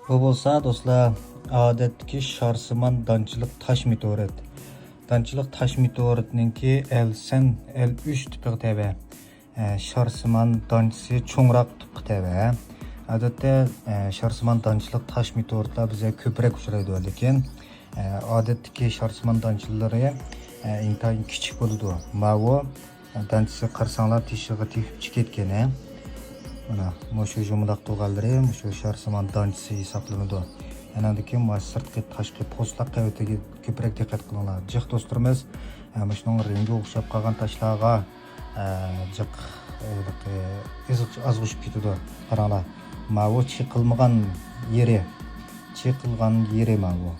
Bu bolsa dostlar, odatdagi sharsimon donchilik tash meteorit. Donchilik tash meteoritninki L-sen L3 tipi tebe. Sharsimon donchisi cho'ngroq tipi tebe. Odatda sharsimon donchilik tash meteoritlar bizga ko'proq uchraydi, lekin odatdagi sharsimon donchilari intayin kichik bo'ladi. Mavo donchisi qarsanglar teshig'i tepib ketgan. Mana shu jumlaq to'g'allari shu sharsimon donchisi hisoblanadi. Yanadiki sirtqi tashqi postlar qavitiga ko'proq diqqat qilinglar. Jiq do'stlarimiz, mana shuning rengi o'xshab qolgan tashlarga jiq azg'ishib ketadi. Qaranglar. Mavo chiqilmagan yeri, mavo.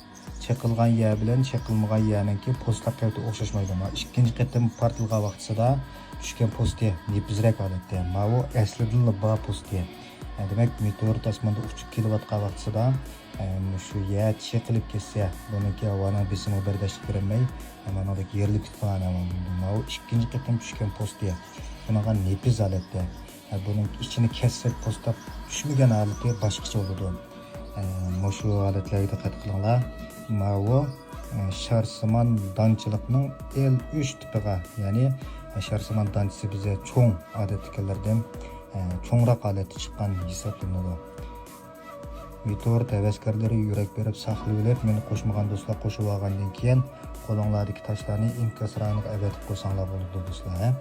Chiqilgan yer bilan chiqilmagan yerninki postlar qaviti o'xshashmaydi. Ikkinchi qatim portilgan vaqtida tushgan posti nepizrak holatda. Mavo aslida ba posti. Demak, meteorit osmonda uchib kelayotgan vaqtida shu yer chiqilib ketsa, buniki havoni besimi bardashlik bermay, mana bu yerlik tutgan mavo ikkinchi qatim tushgan posti. Bunaqa nepiz holatda. Buning ichini kessak postlar tushmagan holati boshqacha bo'ladi. Shu holatlarga diqqat qilinglar. Mavo sharsimon donchilikning L3 tipiga, ya'ni sharsimon donchisi bizga cho'ng odatdagilardan cho'ngroq holatda chiqqan hisoblanadi. Meteorit havaskorlari yurak berib saqlab olib, meni qo'shmagan do'stlar qo'shib olgandan keyin qo'linglardagi tashlarni inkasroniq avatib qo'ysanglar bo'ladi do'stlar.